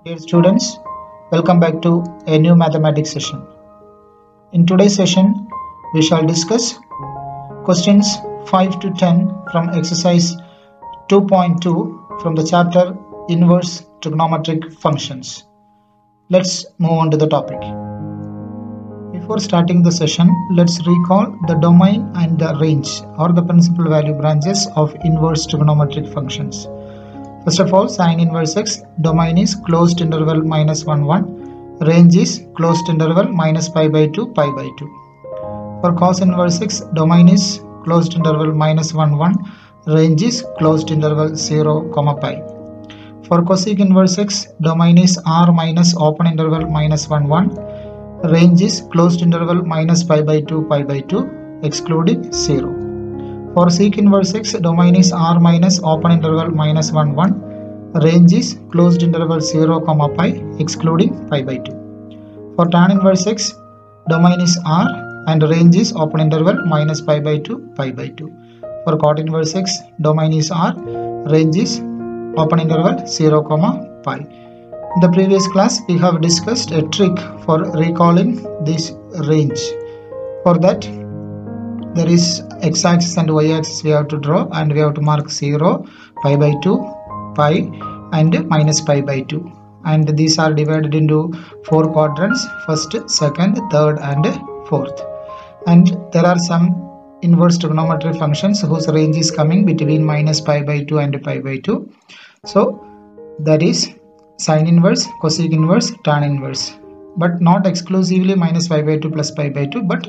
Dear students, welcome back to a new mathematics session. In today's session, we shall discuss questions 5 to 10 from exercise 2.2 from the chapter Inverse Trigonometric Functions. Let's move on to the topic. Before starting the session, let's recall the domain and the range or the principal value branches of inverse trigonometric functions. First of all, sin inverse x, domain is closed interval minus 1, 1. Range is closed interval minus pi by 2, pi by 2. For cos inverse x, domain is closed interval minus 1, 1. Range is closed interval 0, pi. For cosec inverse x, domain is r minus open interval minus 1, 1. Range is closed interval minus pi by 2, pi by 2, excluding 0. For sec inverse x, domain is r minus open interval minus 1, 1. Range is closed interval 0, pi, excluding pi by 2. For tan inverse x, domain is r and range is open interval minus pi by 2, pi by 2. For cot inverse x, domain is r, range is open interval 0, pi. In the previous class, we have discussed a trick for recalling this range. For that, there is x-axis and y-axis we have to draw, and we have to mark 0, pi by 2, pi and minus pi by 2. And these are divided into 4 quadrants, first, second, third and fourth. And there are some inverse trigonometric functions whose range is coming between minus pi by 2 and pi by 2. So that is sin inverse, cosec inverse, tan inverse. But not exclusively minus pi by 2 plus pi by 2, but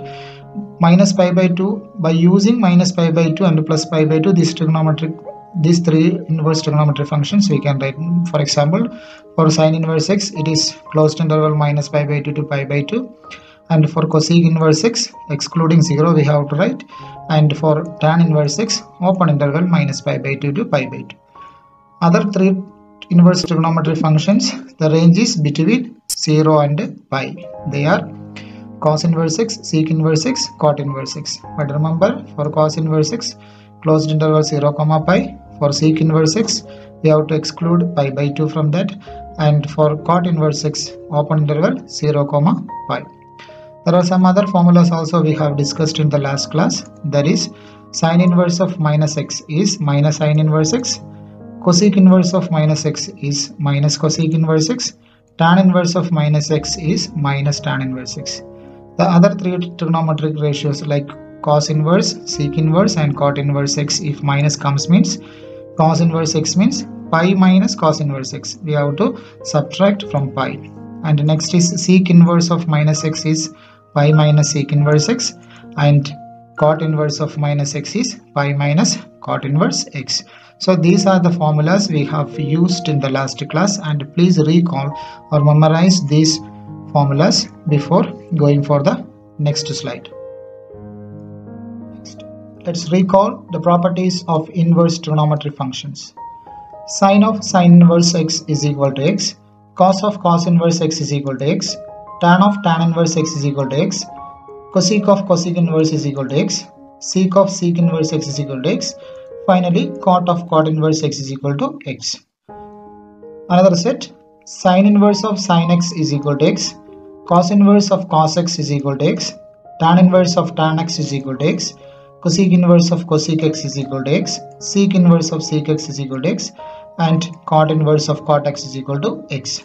minus pi by 2, by using minus pi by 2 and plus pi by 2, these three inverse trigonometric functions we can write. For example, for sin inverse x, it is closed interval minus pi by 2 to pi by 2. And for cosec inverse x, excluding 0 we have to write. And for tan inverse x, open interval minus pi by 2 to pi by 2. Other three inverse trigonometric functions, the range is between 0 and pi. They are cos inverse x, sec inverse x, cot inverse x. But remember, for cos inverse x, closed interval 0, pi. For sec inverse x, we have to exclude pi by 2 from that. And for cot inverse x, open interval 0, pi. There are some other formulas also we have discussed in the last class. That is, sin inverse of minus x is minus sin inverse x. Cosec inverse of minus x is minus cosec inverse x. Tan inverse of minus x is minus tan inverse x. The other three trigonometric ratios like cos inverse, sec inverse and cot inverse x, if minus comes means cos inverse x means pi minus cos inverse x. We have to subtract from pi. And next is sec inverse of minus x is pi minus sec inverse x, and cot inverse of minus x is pi minus cot inverse x. So these are the formulas we have used in the last class, and please recall or memorize these formulas before going for the next slide. Next, let's recall the properties of inverse trigonometric functions. Sin of sin inverse x is equal to x, cos of cos inverse x is equal to x, tan of tan inverse x is equal to x, cosec of cosec inverse is equal to x, sec of sec inverse x is equal to x, finally cot of cot inverse x is equal to x. Another set, sin inverse of sin x is equal to x, cos inverse of cos x is equal to x, tan inverse of tan x is equal to x, cosec inverse of cosec x is equal to x, sec inverse of sec x is equal to x, and cot inverse of cot x is equal to x.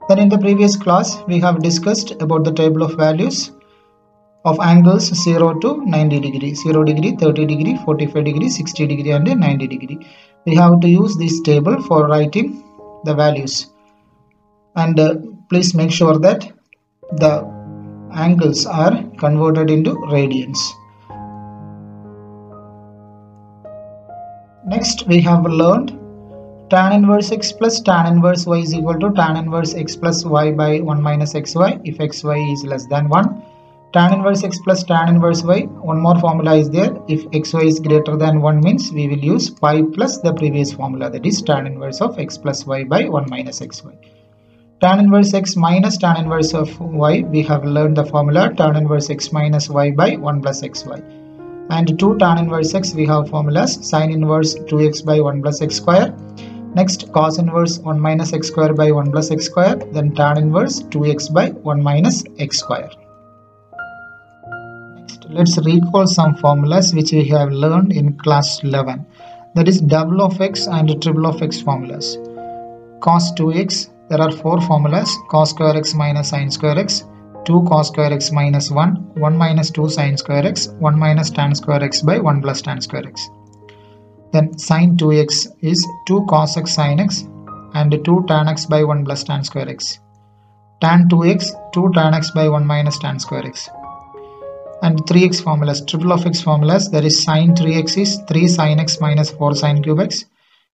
Then in the previous class, we have discussed about the table of values of angles 0 to 90 degree, 0 degree, 30 degree, 45 degree, 60 degree and 90 degree. We have to use this table for writing the values. And please make sure that the angles are converted into radians. Next, we have learned tan inverse x plus tan inverse y is equal to tan inverse x plus y by 1 minus xy if xy is less than 1. Tan inverse x plus tan inverse y, one more formula is there. If xy is greater than 1 means we will use pi plus the previous formula, that is tan inverse of x plus y by 1 minus xy. Tan inverse x minus tan inverse of y, we have learned the formula tan inverse x minus y by 1 plus xy. And to tan inverse x we have formulas sin inverse 2x by 1 plus x square, Next, cos inverse 1 minus x square by 1 plus x square, then tan inverse 2x by 1 minus x square. Next, let's recall some formulas which we have learned in class 11. That is double of x and triple of x formulas. Cos 2x, there are 4 formulas: cos square x minus sin square x, 2 cos square x minus 1, 1 minus 2 sin square x, 1 minus tan square x by 1 plus tan square x. Then sin 2x is 2 cos x sin x and 2 tan x by 1 plus tan square x. Tan 2x, 2 tan x by 1 minus tan square x. And 3x formulas, triple of x formulas, there is sin 3x is 3 sin x minus 4 sin cube x.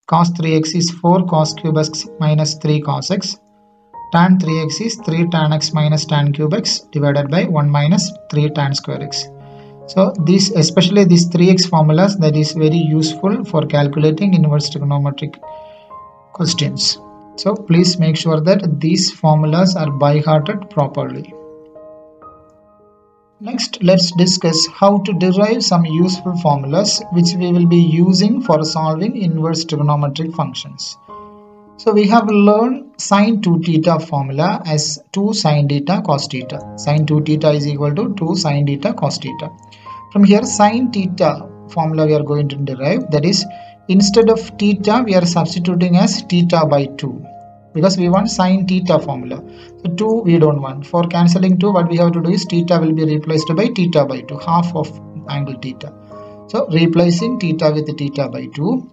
Cos 3x is 4 cos cube x minus 3 cos x. Tan 3x is 3 tan x minus tan cube x divided by 1 minus 3 tan square x. So these, especially these 3x formulas, that is very useful for calculating inverse trigonometric questions. So please make sure that these formulas are by-hearted properly. Next, let's discuss how to derive some useful formulas which we will be using for solving inverse trigonometric functions. So we have learned sin 2 theta formula as 2 sin theta cos theta. Sin 2 theta is equal to 2 sin theta cos theta. From here, sin theta formula we are going to derive, that is, instead of theta we are substituting as theta by 2, because we want sin theta formula. So 2 we don't want. For cancelling 2, what we have to do is theta will be replaced by theta by 2, half of angle theta. So replacing theta with theta by 2.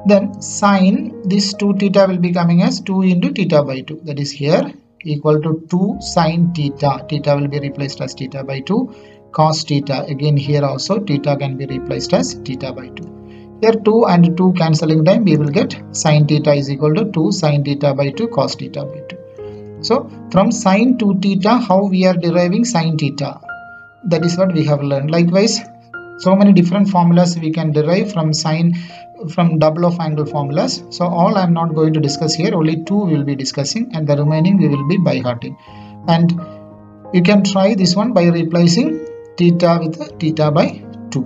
Then sin, this 2 theta will be coming as 2 into theta by 2. That is here equal to 2 sin theta. Theta will be replaced as theta by 2. Cos theta, again here also theta can be replaced as theta by 2. Here 2 and 2 cancelling time, we will get sin theta is equal to 2 sin theta by 2 cos theta by 2. So from sin 2 theta, how we are deriving sin theta? That is what we have learned. Likewise, so many different formulas we can derive from double of angle formulas. So all I am not going to discuss here, only 2 we will be discussing, and the remaining we will be by-hearting. And you can try this one by replacing theta with theta by 2.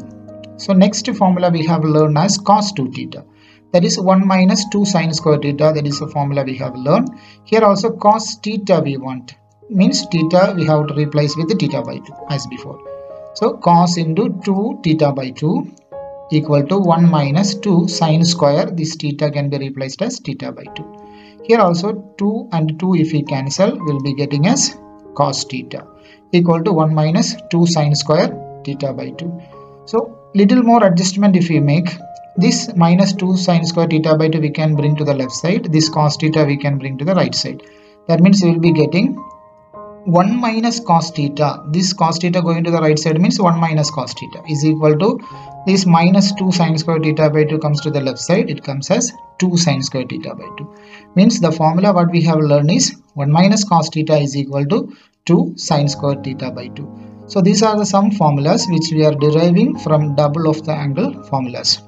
So next formula we have learned as cos 2 theta. That is 1 minus 2 sin square theta. That is a formula we have learned. Here also cos theta we want. Means theta we have to replace with theta by 2 as before. So cos into 2 theta by 2 equal to 1 minus 2 sin square. This theta can be replaced as theta by 2. Here also 2 and 2 if we cancel, we will be getting as cos theta equal to 1 minus 2 sin square theta by 2. So little more adjustment if we make, this minus 2 sin square theta by 2 we can bring to the left side, this cos theta we can bring to the right side. That means we will be getting 1 minus cos theta. This cos theta going to the right side means 1 minus cos theta is equal to this minus 2 sin square theta by 2 comes to the left side, it comes as 2 sin square theta by 2. Means the formula what we have learned is 1 minus cos theta is equal to 2 sin square theta by 2. So these are the some formulas which we are deriving from double of the angle formulas.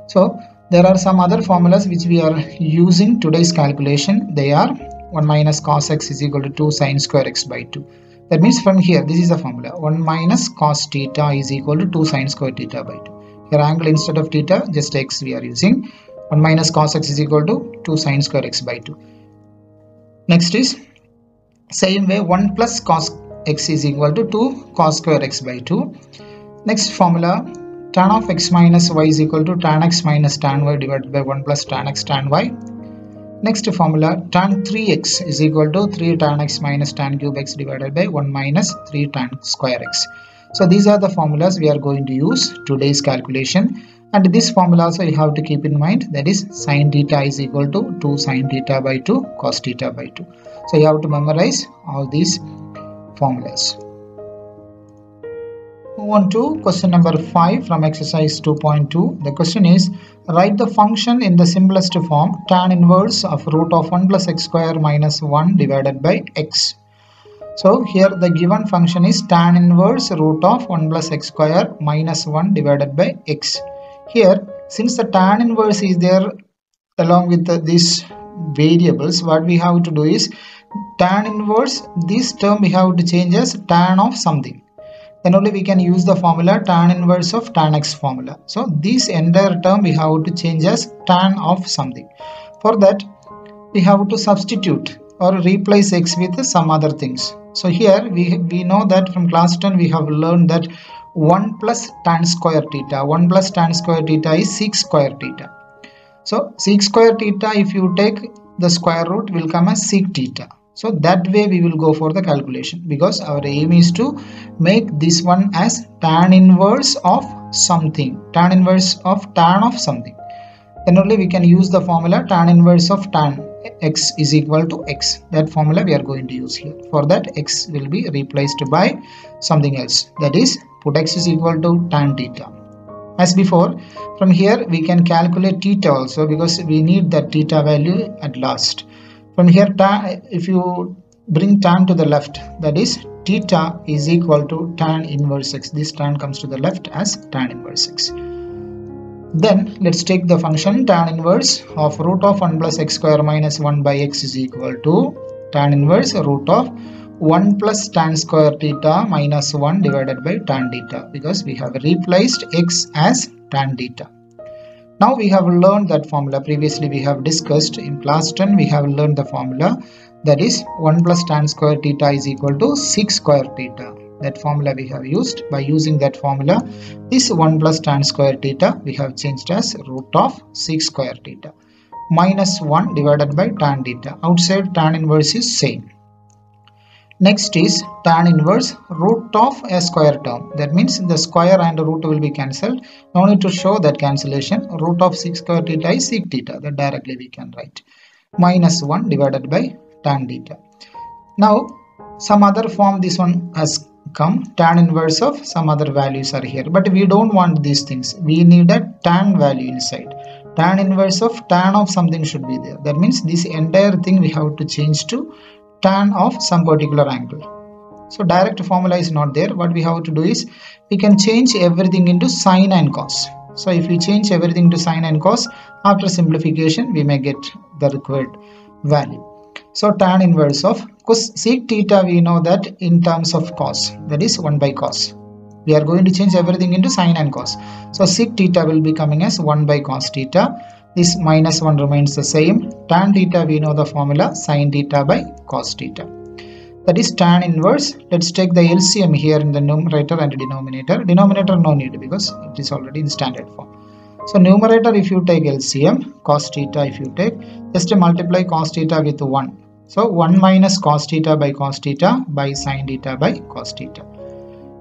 So there are some other formulas which we are using today's calculation. They are 1 minus cos x is equal to 2 sin square x by 2. That means from here, this is the formula. 1 minus cos theta is equal to 2 sin square theta by 2. Here angle instead of theta, just x we are using. 1 minus cos x is equal to 2 sin square x by 2. Next is same way 1 plus cos x is equal to 2 cos square x by 2. Next formula, tan of x minus y is equal to tan x minus tan y divided by 1 plus tan x tan y. Next formula, tan 3x is equal to 3 tan x minus tan cube x divided by 1 minus 3 tan square x. So these are the formulas we are going to use today's calculation. And this formula also you have to keep in mind, that is sin theta is equal to 2 sin theta by 2 cos theta by 2. So you have to memorize all these formulas. Move on to question number 5 from exercise 2.2. The question is, write the function in the simplest form tan inverse of root of 1 plus x square minus 1 divided by x. So here the given function is tan inverse root of 1 plus x square minus 1 divided by x. Here, since the tan inverse is there along with these variables, what we have to do is tan inverse, this term we have to change as tan of something. then only we can use the formula tan inverse of tan x formula. So this entire term we have to change as tan of something. For that we have to substitute or replace x with some other things. So here we know that from class 10 we have learned that 1 plus tan square theta. 1 plus tan square theta is sec square theta. So sec square theta, if you take the square root, will come as sec theta. So that way we will go for the calculation, because our aim is to make this one as tan inverse of something, tan inverse of tan of something. Then only we can use the formula tan inverse of tan x is equal to x. That formula we are going to use here. For that, x will be replaced by something else, that is put x is equal to tan theta. As before, from here we can calculate theta also, because we need that theta value at last. From here, if you bring tan to the left, that is theta is equal to tan inverse x. This tan comes to the left as tan inverse x. Then let's take the function tan inverse of root of 1 plus x square minus 1 by x is equal to tan inverse root of 1 plus tan square theta minus 1 divided by tan theta, because we have replaced x as tan theta. Now we have learned that formula. Previously we have discussed in class 10, we have learned the formula, that is 1 plus tan square theta is equal to sec square theta. That formula we have used. By using that formula, this 1 plus tan square theta we have changed as root of sec square theta minus 1 divided by tan theta. Outside tan inverse is same. Next is tan inverse root of a square term. That means the square and the root will be cancelled. No need to show that cancellation. Root of sec square theta is sec theta. That directly we can write. Minus 1 divided by tan theta. Now some other form this one has come. Tan inverse of some other values are here. But we don't want these things. We need a tan value inside. Tan inverse of tan of something should be there. That means this entire thing we have to change to tan of some particular angle. So direct formula is not there. What we have to do is we can change everything into sine and cos. So if we change everything to sine and cos, after simplification we may get the required value. So tan inverse of sec theta, we know that in terms of cos, that is 1 by cos. We are going to change everything into sine and cos. So sec theta will be coming as 1 by cos theta. This minus 1 remains the same. Tan theta, we know the formula, sine theta by cos theta. That is tan inverse. Let's take the LCM here in the numerator and denominator. Denominator no need, because it is already in standard form. So numerator, if you take LCM, cos theta if you take, just multiply cos theta with 1. So 1 minus cos theta by sine theta by cos theta.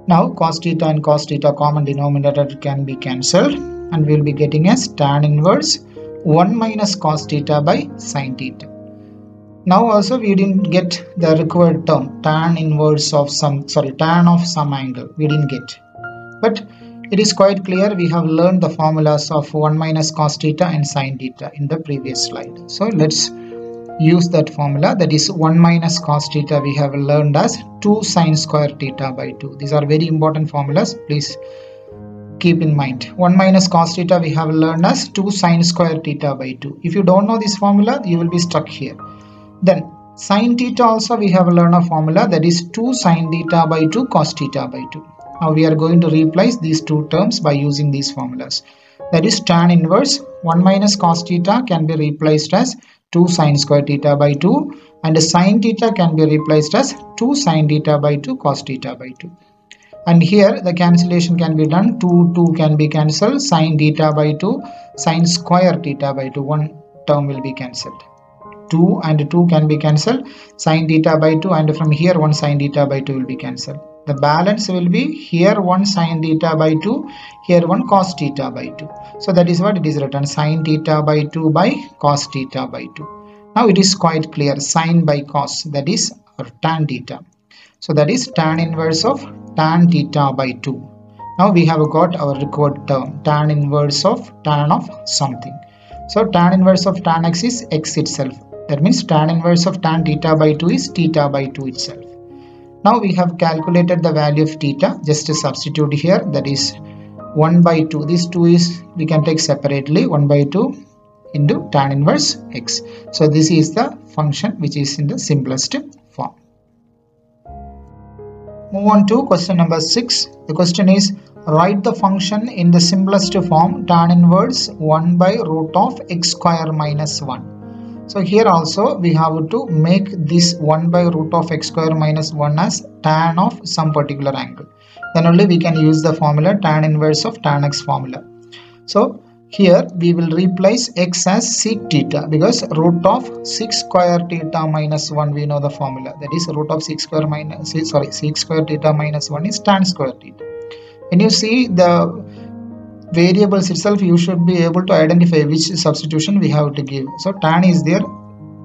Now cos theta and cos theta common denominator can be cancelled, and we will be getting as tan inverse 1 minus cos theta by sine theta. Now also we didn't get the required term, tan inverse of tan of some angle. We didn't get. But it is quite clear, we have learned the formulas of 1 minus cos theta and sine theta in the previous slide. So let's use that formula, that is 1 minus cos theta we have learned as 2 sine square theta by 2. These are very important formulas, please keep in mind. 1 minus cos theta we have learned as 2 sine square theta by 2. If you don't know this formula, you will be stuck here. Then sine theta also we have learned a formula, that is 2 sine theta by 2 cos theta by 2. Now we are going to replace these two terms by using these formulas. That is tan inverse 1 minus cos theta can be replaced as 2 sine square theta by 2, and sine theta can be replaced as 2 sine theta by 2 cos theta by 2. And here the cancellation can be done. 2 can be cancelled. Sine theta by 2, sine square theta by 2. One term will be cancelled. 2 and 2 can be cancelled. Sine theta by 2, and from here 1 sine theta by 2 will be cancelled. The balance will be here 1 sine theta by 2, here 1 cos theta by 2. So that is what it is written, sine theta by 2 by cos theta by 2. Now it is quite clear, sine by cos, that is our tan theta. So that is tan inverse of tan theta by 2. Now we have got our required term, tan inverse of tan of something. So tan inverse of tan x is x itself. That means tan inverse of tan theta by 2 is theta by 2 itself. Now we have calculated the value of theta. Just to substitute here, that is 1 by 2. This 2 is, we can take separately, 1 by 2 into tan inverse x. So this is the function which is in the simplest form. Move on to question number 6. The question is, write the function in the simplest form tan inverse 1 by root of x square minus 1. So here also we have to make this 1 by root of x square minus 1 as tan of some particular angle. Then only we can use the formula tan inverse of tan x formula. So here we will replace x as sec theta, because root of sec square theta minus 1 we know the formula, that is root of sec square theta minus 1 is tan square theta. When you see the variables itself, you should be able to identify which substitution we have to give. So tan is there,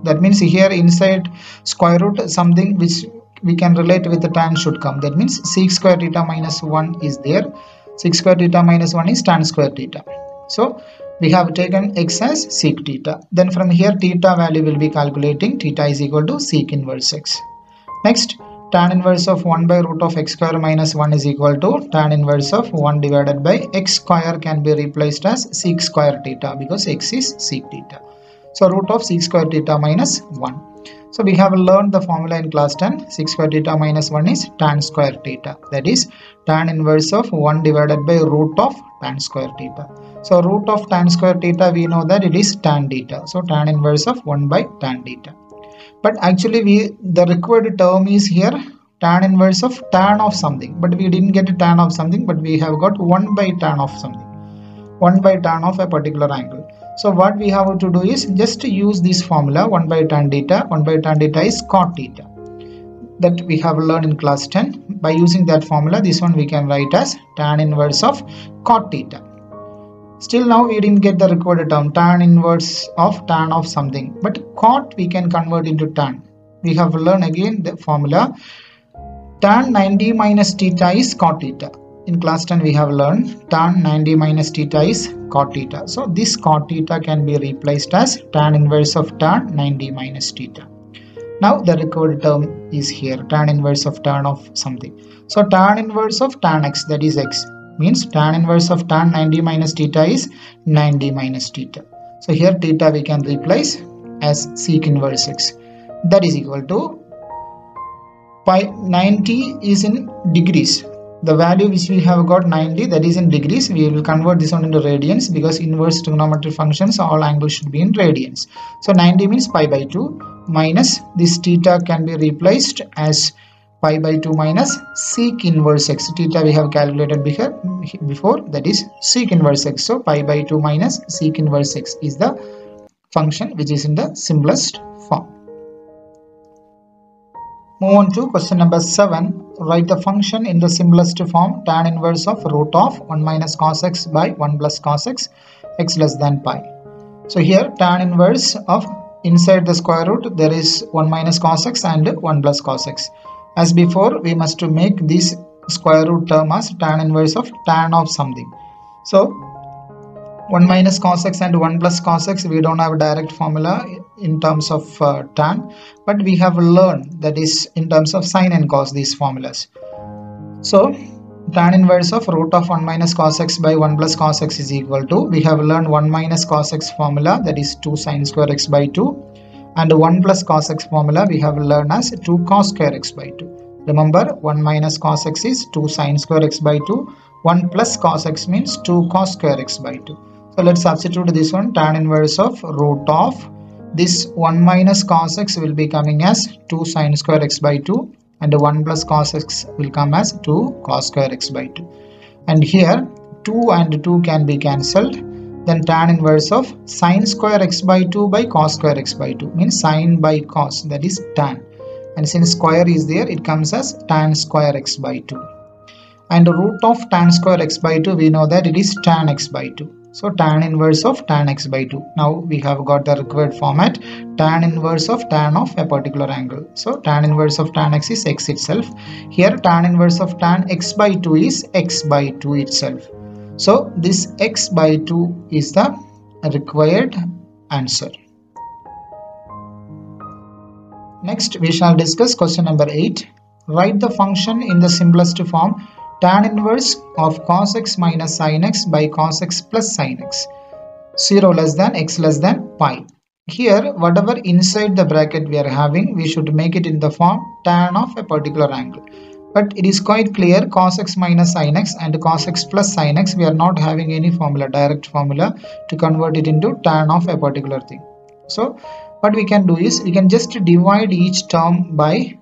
that means here inside square root something which we can relate with the tan should come. That means sec square theta minus 1 is there. Sec square theta minus 1 is tan square theta. So we have taken x as sec theta. Then from here theta value will be calculating. Theta is equal to sec inverse x. Next, tan inverse of 1 by root of x square minus 1 is equal to tan inverse of 1 divided by x square can be replaced as sec square theta, because x is sec theta. So root of sec square theta minus 1. So we have learned the formula in class 10. Sec square theta minus 1 is tan square theta, that is tan inverse of 1 divided by root of tan square theta. So root of tan square theta we know that it is tan theta. So tan inverse of 1 by tan theta. But actually the required term is here tan inverse of tan of something. But we didn't get a tan of something, but we have got 1 by tan of something. 1 by tan of a particular angle. So what we have to do is just to use this formula 1 by tan theta. 1 by tan theta is cot theta, that we have learned in class 10. By using that formula, this one we can write as tan inverse of cot theta. Still now we didn't get the required term tan inverse of tan of something, but cot we can convert into tan. We have learned again the formula tan 90 minus theta is cot theta. In class 10 we have learned tan 90 minus theta is cot theta. So this cot theta can be replaced as tan inverse of tan 90 minus theta. Now the required term is here, tan inverse of tan of something. So tan inverse of tan x, that is x, means tan inverse of tan 90 minus theta is 90 minus theta. So here theta we can replace as sec inverse x. That is equal to pi. 90 is in degrees. The value which we have got 90, that is in degrees. We will convert this one into radians, because inverse trigonometric functions all angles should be in radians. So 90 means pi by 2 minus this theta can be replaced as pi by 2 minus sec inverse x. Theta we have calculated before, that is sec inverse x. So pi by 2 minus sec inverse x is the function which is in the simplest form. Move on to question number 7. Write the function in the simplest form tan inverse of root of 1 minus cos x by 1 plus cos x, x less than pi. So here tan inverse of inside the square root there is 1 minus cos x and 1 plus cos x. As before, we must make this square root term as tan inverse of tan of something. So 1 minus cos x and 1 plus cos x, we don't have a direct formula in terms of tan, but we have learned that is in terms of sine and cos, these formulas. So tan inverse of root of 1 minus cos x by 1 plus cos x is equal to, we have learned 1 minus cos x formula, that is 2 sine square x by 2, and 1 plus cos x formula we have learned as 2 cos square x by 2. Remember, 1 minus cos x is 2 sine square x by 2, 1 plus cos x means 2 cos square x by 2. So let's substitute this one, tan inverse of root of this 1 minus cos x will be coming as 2 sine square x by 2, and 1 plus cos x will come as 2 cos square x by 2. And here 2 and 2 can be cancelled. Then tan inverse of sine square x by 2 by cos square x by 2 means sine by cos, that is tan. And since square is there, it comes as tan square x by 2. And root of tan square x by 2, we know that it is tan x by 2. So tan inverse of tan x by 2. Now we have got the required format, tan inverse of tan of a particular angle. So tan inverse of tan x is x itself. Here tan inverse of tan x by 2 is x by 2 itself. So this x by 2 is the required answer. Next we shall discuss question number 8. Write the function in the simplest form tan inverse of cos x minus sin x by cos x plus sin x, 0 less than x less than pi. Here whatever inside the bracket we are having, we should make it in the form tan of a particular angle. but it is quite clear cos x minus sin x and cos x plus sin x, we are not having any formula, direct formula to convert it into tan of a particular thing. So what we can do is we can just divide each term by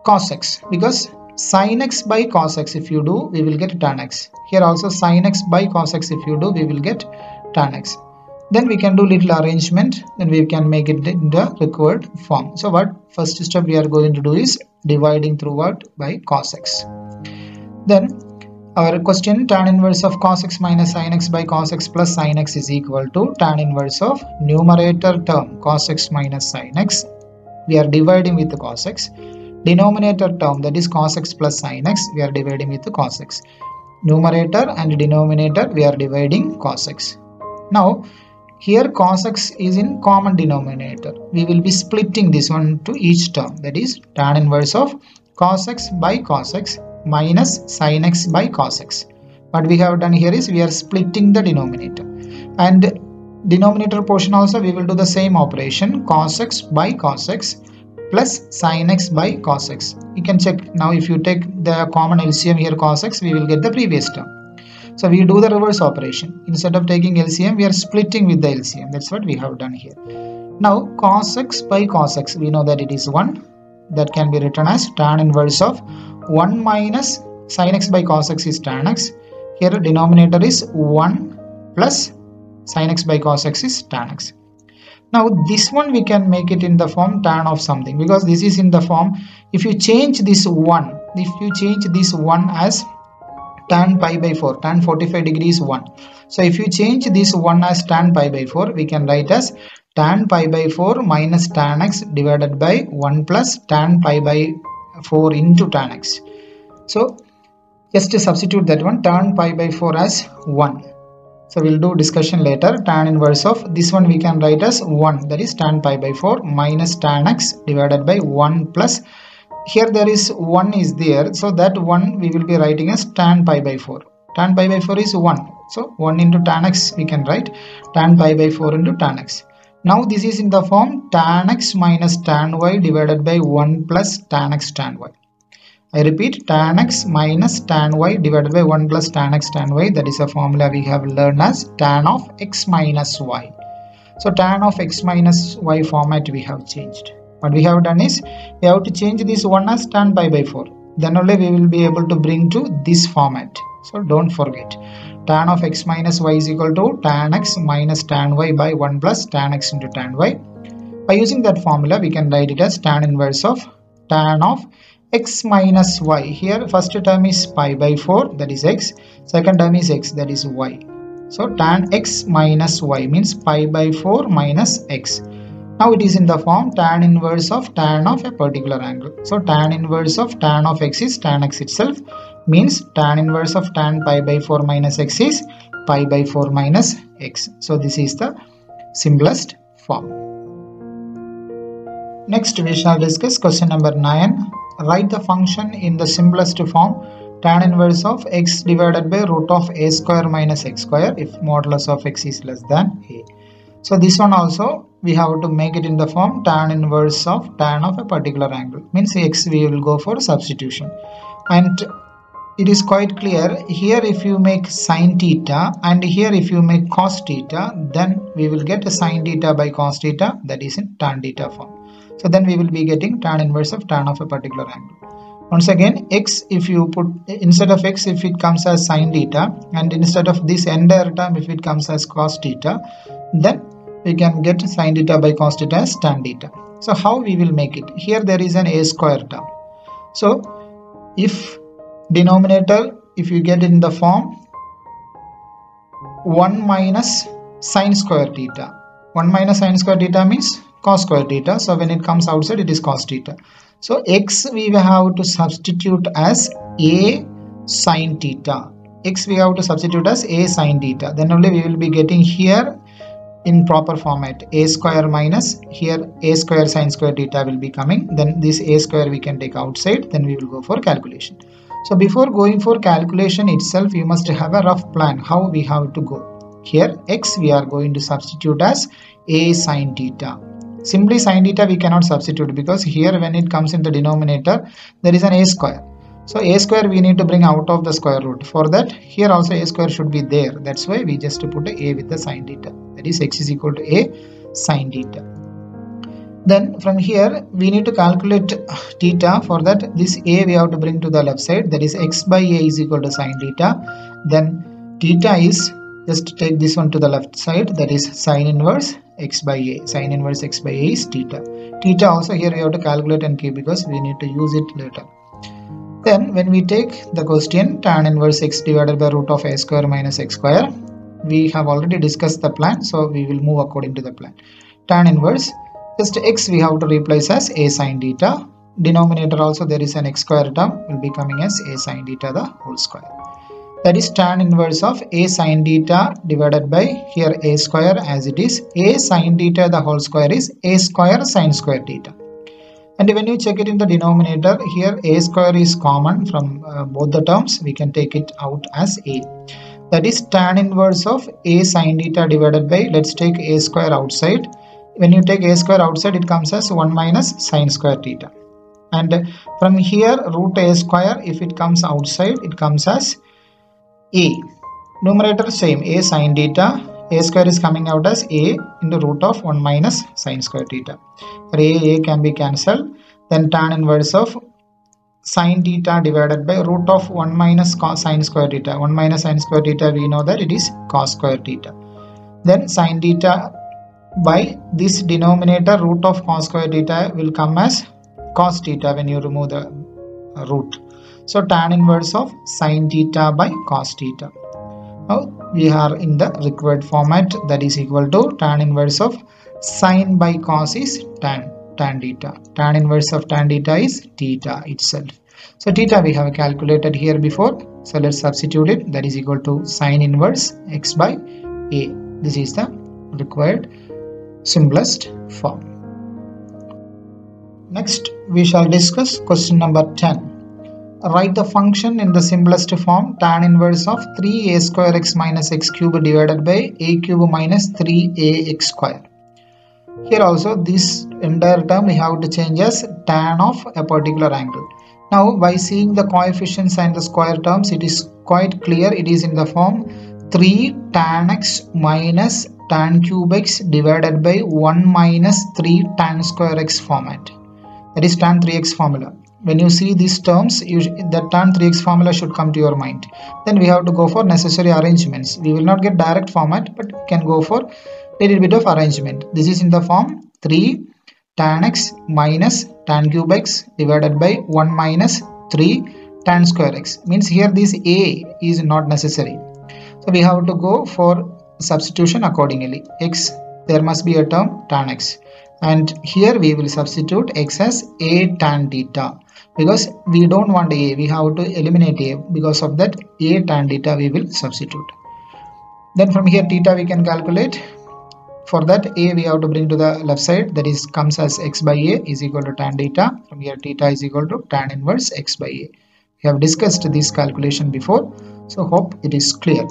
cos x, because sin x by cos x if you do, we will get tan x. Here also sin x by cos x if you do, we will get tan x. Then we can do little arrangement, then we can make it in the required form. So what first step we are going to do is dividing through what? By cos x. Then our question, tan inverse of cos x minus sin x by cos x plus sin x is equal to tan inverse of numerator term cos x minus sin x. We are dividing with the cos x. Denominator term, that is cos x plus sin x, we are dividing with the cos x. Numerator and denominator, we are dividing cos x. Now here cos x is in common denominator. We will be splitting this one to each term, that is tan inverse of cos x by cos x minus sin x by cos x. What we have done here is we are splitting the denominator, and denominator portion also we will do the same operation, cos x by cos x plus sin x by cos x. You can check now, if you take the common LCM here cos x, we will get the previous term. So we do the reverse operation. Instead of taking LCM, we are splitting with the LCM. That's what we have done here. Now cos x by cos x, we know that it is 1. That can be written as tan inverse of 1 minus sin x by cos x is tan x. Here denominator is 1 plus sin x by cos x is tan x. Now this one we can make it in the form tan of something, because this is in the form, if you change this 1, as tan pi by 4, tan 45 degrees 1. So if you change this 1 as tan pi by 4, we can write as tan pi by 4 minus tan x divided by 1 plus tan pi by 4 into tan x. So just to substitute that one, tan pi by 4 as 1. So we'll do discussion later. Tan inverse of this one we can write as 1, that is tan pi by 4 minus tan x divided by 1 plus, here there is 1 is there, so that 1 we will be writing as tan pi by 4. Tan pi by 4 is 1, so 1 into tan x we can write tan pi by 4 into tan x. Now this is in the form tan x minus tan y divided by 1 plus tan x tan y. I repeat, tan x minus tan y divided by 1 plus tan x tan y, that is a formula we have learned as tan of x minus y. So tan of x minus y format we have changed. What we have done is we have to change this 1 as tan pi by 4. Then only we will be able to bring to this format. So don't forget, tan of x minus y is equal to tan x minus tan y by 1 plus tan x into tan y. By using that formula, we can write it as tan inverse of tan of x minus y. Here first term is pi by 4, that is x. Second term is x, that is y. So tan x minus y means pi by 4 minus x. Now it is in the form tan inverse of tan of a particular angle. So tan inverse of tan of x is tan x itself, means tan inverse of tan pi by 4 minus x is pi by 4 minus x. So this is the simplest form. Next we shall discuss question number 9. Write the function in the simplest form, tan inverse of x divided by root of a square minus x square if modulus of x is less than a. So this one also we have to make it in the form tan inverse of tan of a particular angle, means x we will go for substitution. And it is quite clear here, if you make sin theta and here if you make cos theta, then we will get a sin theta by cos theta, that is in tan theta form. So then we will be getting tan inverse of tan of a particular angle. Once again, x, if you put instead of x, if it comes as sin theta, and instead of this entire term if it comes as cos theta, then we can get sin theta by cos theta as tan theta. So how we will make it? Here there is an a square term. So if denominator, if you get it in the form 1 minus sin square theta. 1 minus sin square theta means cos square theta. So when it comes outside, it is cos theta. So x we have to substitute as a sin theta. X we have to substitute as a sin theta. Then only we will be getting here in proper format a square minus here a square sin square theta will be coming. Then this a square we can take outside. Then we will go for calculation. So before going for calculation itself, you must have a rough plan how we have to go. Here x we are going to substitute as a sin theta. Simply sin theta we cannot substitute, because here when it comes in the denominator there is an a square. So a square we need to bring out of the square root. For that, here also a square should be there. That's why we just put a with the sine theta. That is x is equal to a sine theta. Then from here we need to calculate theta. For that, this a we have to bring to the left side. That is x by a is equal to sine theta. Then theta is, just take this one to the left side. That is sine inverse x by a. Sine inverse x by a is theta. Theta also here we have to calculate and keep because we need to use it later. Then when we take the question tan inverse x divided by root of a square minus x square, we have already discussed the plan, so we will move according to the plan. Tan inverse, just x we have to replace as a sine theta. Denominator also there is an x square term, will be coming as a sine theta the whole square. That is tan inverse of a sine theta divided by here a square as it is. A sine theta the whole square is a square sine square theta. And when you check it in the denominator, here a square is common from both the terms. We can take it out as a. That is tan inverse of a sine theta divided by, let's take a square outside. When you take a square outside, it comes as 1 minus sine square theta. And from here root a square, if it comes outside, it comes as a. Numerator same, a sine theta. A square is coming out as a into root of 1 minus sine square theta. A can be cancelled. Then tan inverse of sine theta divided by root of 1 minus cos sine square theta. 1 minus sine square theta, we know that it is cos square theta. Then sine theta by this denominator root of cos square theta will come as cos theta when you remove the root. So tan inverse of sine theta by cos theta. Now we are in the required format, that is equal to tan inverse of sine by cos is tan theta. Tan inverse of tan theta is theta itself. So theta we have calculated here before. So let's substitute it. That is equal to sine inverse x by a. This is the required simplest form. Next we shall discuss question number 10. Write the function in the simplest form tan inverse of 3a square x minus x cube divided by a cube minus 3ax square. Here also this entire term we have to change as tan of a particular angle. Now by seeing the coefficients and the square terms, it is quite clear it is in the form 3 tan x minus tan cube x divided by 1 minus 3 tan square x format. That is tan 3x formula. When you see these terms, the tan 3x formula should come to your mind. Then we have to go for necessary arrangements. We will not get direct format, but can go for little bit of arrangement. This is in the form 3 tan x minus tan cube x divided by 1 minus 3 tan square x. Means here this a is not necessary. So we have to go for substitution accordingly. X, there must be a term tan x. And here we will substitute x as a tan theta. Because we don't want a, we have to eliminate a. Because of that, a tan theta we will substitute. Then from here theta we can calculate. For that a we have to bring to the left side. That is comes as x by a is equal to tan theta. From here theta is equal to tan inverse x by a. We have discussed this calculation before. So hope it is clear.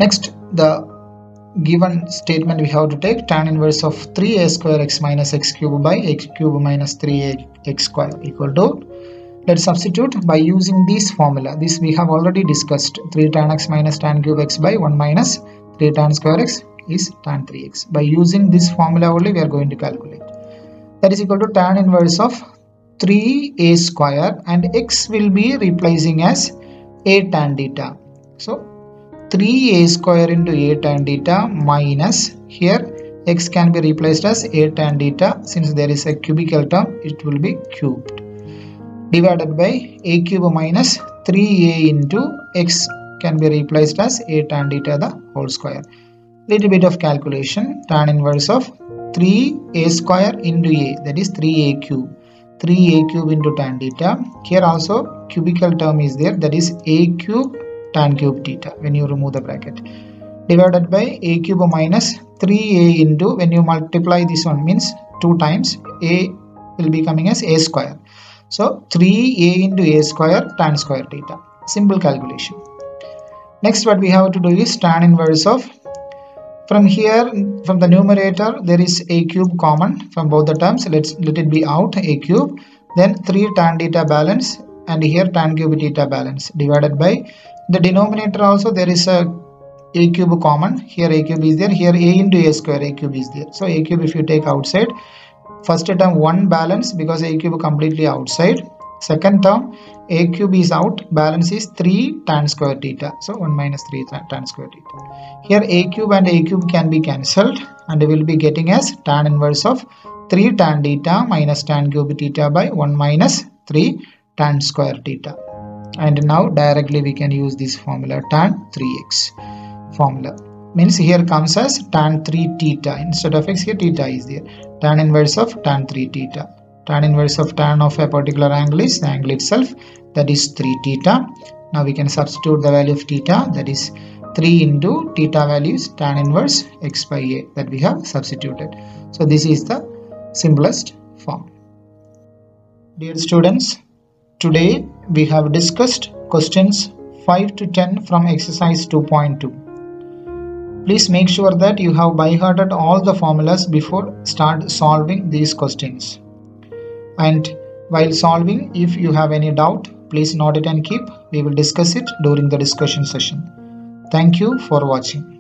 Next, the given statement we have to take tan inverse of 3a square x minus x cube by x cube minus 3x square equal to, let's substitute by using this formula. This we have already discussed. 3 tan x minus tan cube x by 1 minus 3 tan square x is tan 3x. By using this formula only we are going to calculate. That is equal to tan inverse of 3a square, and x will be replacing as a tan theta. So 3a square into a tan theta minus, here x can be replaced as a tan theta. Since there is a cubical term, it will be cubed, divided by a cube minus 3a into x can be replaced as a tan theta the whole square. Little bit of calculation. Tan inverse of 3a square into a, that is 3a cube. 3a cube into tan theta. Here also cubical term is there, that is a cube tan cube theta when you remove the bracket, divided by a cube minus 3a into, when you multiply this one means 2 times, a will be coming as a square. So 3a into a square tan square theta. Simple calculation. Next what we have to do is tan inverse of, from here from the numerator there is a cube common from both the terms. Let it be out, a cube. Then 3 tan theta balance, and here tan cube theta balance divided by the denominator also there is a cube common. Here a cube is there, here a into a square, a cube is there. So a cube if you take outside, first term 1 balance because a cube completely outside. Second term a cube is out, balance is 3 tan square theta. So 1 minus 3 tan square theta. Here a cube and a cube can be cancelled and we will be getting as tan inverse of 3 tan theta minus tan cube theta by 1 minus 3 tan square theta. And now directly we can use this formula tan 3x formula. Means here comes as tan 3 theta. Instead of x here theta is there. Tan inverse of tan 3 theta. Tan inverse of tan of a particular angle is the angle itself, that is 3 theta. Now we can substitute the value of theta, that is 3 into theta value is tan inverse x by a, that we have substituted. So this is the simplest form. Dear students, today we have discussed questions 5 to 10 from exercise 2.2. Please make sure that you have by-hearted all the formulas before start solving these questions. And while solving, if you have any doubt, please note it and keep. We will discuss it during the discussion session. Thank you for watching.